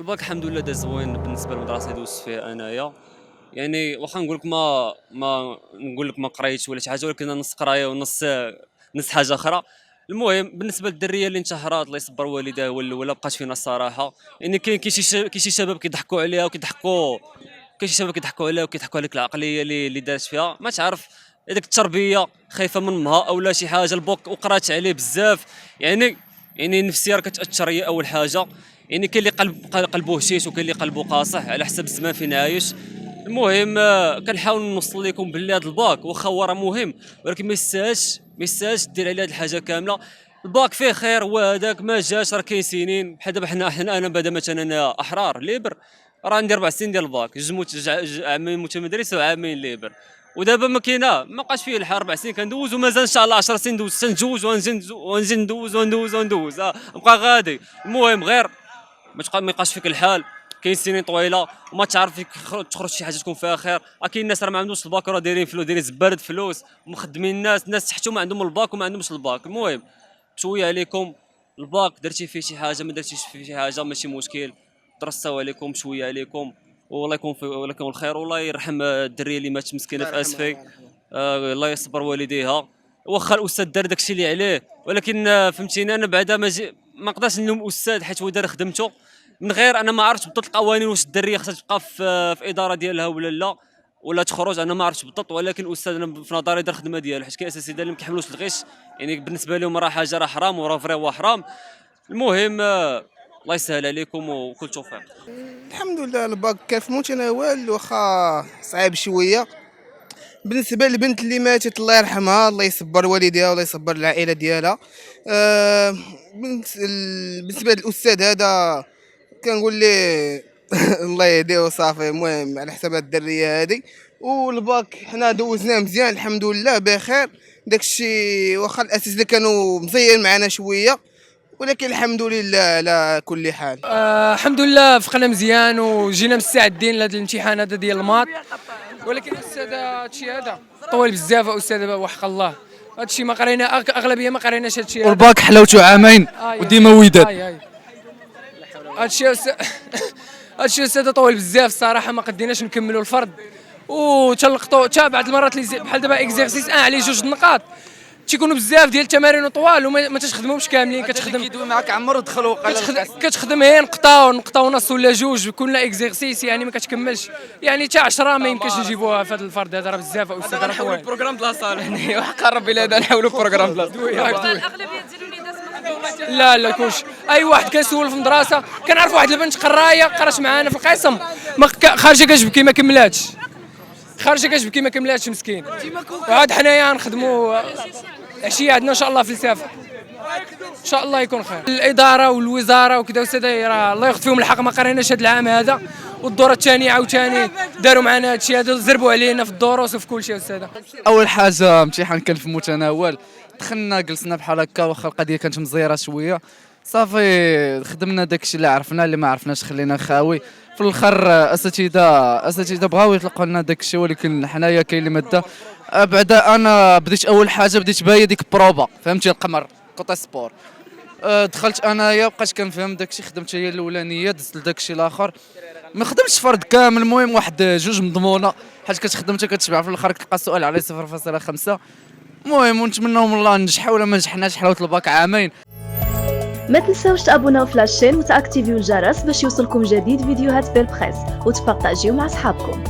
الباك الحمد لله داز زوين بالنسبه للمدرسه اللي دوزت فيها انايا. يعني واخا نقول لك ما نقول لك ما قريتش ولا شي حاجه، ولكن أنا نص قرايه ونص حاجه اخرى. المهم بالنسبه للدريه اللي انتحرات الله يصبر والديها هو الاولى، بقات فينا الصراحه. يعني كاين شي شباب كيضحكوا عليها وكيضحكوا، كاين شي شباب كيضحكوا عليها وكيضحكوا عليك العقليه اللي دارت فيها، ما تعرف هذيك التربيه خايفه من امها او لا شي حاجه، البوك وقرات عليه بزاف. يعني النفسيه راه كتاثر، هي اول حاجه. يعني كاين اللي قلبه هشيش وكاين اللي قلبه قاصح على حسب الزمان فين عايش. المهم كنحاول نوصل لكم باللي هذا الباك واخا هو راه مهم، ولكن ما يستاهلش دير عليه هذه الحاجه كامله. الباك فيه خير، وهذاك ما جاش راه كاين سنين بحال دابا حنا انا بعدا مثلا انا احرار ليبر، راه عندي 4 سنين ديال الباك، عامين متمدرس وعامين ليبر. ودابا ما كاينه، ما بقاش فيه الحال 4 سنين كندوز، ومازال ان شاء الله 10 سنين ندوز، تنتزوج ونزيد ندوز نبقى غادي. المهم غير ما يبقاش فيك الحال. كاين سنين طويله وما تعرف فيك تخرج شي حاجه تكون فيها خير. كاين الناس راه ما عندهمش الباك، راه دايرين فلوس، دايرين زباله فلوس ومخدمين الناس تحتهم عندهم الباك وما عندهمش الباك. المهم شويه عليكم، الباك درتي فيه شي حاجه ما درتيش فيه شي حاجه ماشي مشكل، درستوا عليكم شويه عليكم، والله يكون في ولكم الخير، والله يرحم الدريه اللي مات مسكينه الله في يرحمها اسفي. الله يرحمها. الله يصبر والديها. واخا الاستاذ دار داكشي اللي عليه، ولكن فهمتيني انا بعدا ما نقدرش نلوم الاستاذ حيت هو دار خدمته. من غير انا ما عرفتش بالضبط القوانين، واش الدريه خصها تبقى في اداره ديالها ولا لا، ولا تخرج، انا ما عرفتش بالضبط. ولكن الاستاذ انا في نظري دار الخدمه ديالو، حيت كاين اساسي ديال اللي ما كيحملوش الغش. يعني بالنسبه لهم راه حاجه راه حرام، وراه فري هو حرام. المهم الله يسهل عليكم وكل توفيق. الحمد لله الباك كان في متناول، واخا صعيب شويه. بالنسبه للبنت اللي ماتت الله يرحمها، الله يصبر والديها والله يصبر العائله ديالها. بالنسبه للاستاذ هذا كنقول ليه الله يهديه وصافي. المهم على حساب هاد الدريه هادي، والباك حنا دوزناه مزيان الحمد لله بخير. داكشي واخا الاساتذه اللي كانوا مزيان معنا شويه، ولكن الحمد لله على كل حال. الحمد لله فقنا مزيان وجينا مستعدين لهذا الامتحان هذا ديال الماط. ولكن الاستاذ هادشي هذا طويل بزاف استاذ وحق الله. هادشي ما قرينا اغلبيه ما قريناش هادشي هذا. والباك حلاوته عامين وديما وداد. هادشي هادشي استاذ طويل بزاف الصراحه، ما قديناش نكملوا الفرض وتلقطوا حتى بعض المرات اللي بحال دابا اكزيرسيس عليه 2 نقاط تيكونوا بزاف ديال التمارين طوال وما تخدمهمش كاملين. كيدوي معاك عمر ودخلوا كتخدم غير نقطه ونص ولا 2 كل اكزيرسيس، يعني ما كتكملش. يعني حتى 10 ما يمكنش نجيبوها في هذا الفرد هذا، راه بزاف استاذ راه طويل. البروغرام بلا صالح يعني وحق ربي لا نحاولوا بروغرام بلا الاغلبيه ديال الوليدات لا كلش. اي واحد كنسول في المدرسه كنعرف واحد البنت قرايه قرات معانا في القسم، خارجه كتبكي ما كملاتش، مسكين. وعاد حنايا نخدموا عشيه عندنا ان شاء الله فلسفه، ان شاء الله يكون خير. الاداره والوزاره وكذا وسادة راه الله ياخذ فيهم الحق، ما قريناش هذا العام هذا، والدوره الثانيه عاوتاني داروا معنا هذا الشيء هذا، زربوا علينا في الدروس وفي كل شيء استاذ. اول حاجه امتحان كان في المتناول، دخلنا جلسنا بحال هكا واخا القضيه كانت مزيره شويه، صافي خدمنا داكشي اللي عرفنا، اللي ما عرفناش خلينا خاوي. في الاخر اساتذه بغاو يطلقوا لنا داكشي، ولكن حنايا كاين اللي ماده. بعدا انا بديت اول حاجه بديت باهيه ديك بروبا، فهمتي القمر كوطي سبور. دخلت انايا بقيت كنفهم داكشي، خدمت هي الاولانيه دزت لداكشي الاخر، ما خدمتش فرد كامل. المهم واحد 2 مضمونه، حيت كتخدمتها كتشبع في الاخر كتلقى السؤال عليه 0.5. المهم ونتمناو من الله ننجحوا، ولا ما نجحناش حلاوه الباك عامين. ما تنساوش تابوناو في لاشين وتاكتيفيو الجرس باش يوصلكم جديد فيديوهات بيربريس، وتبارطاجيو مع صحابكم.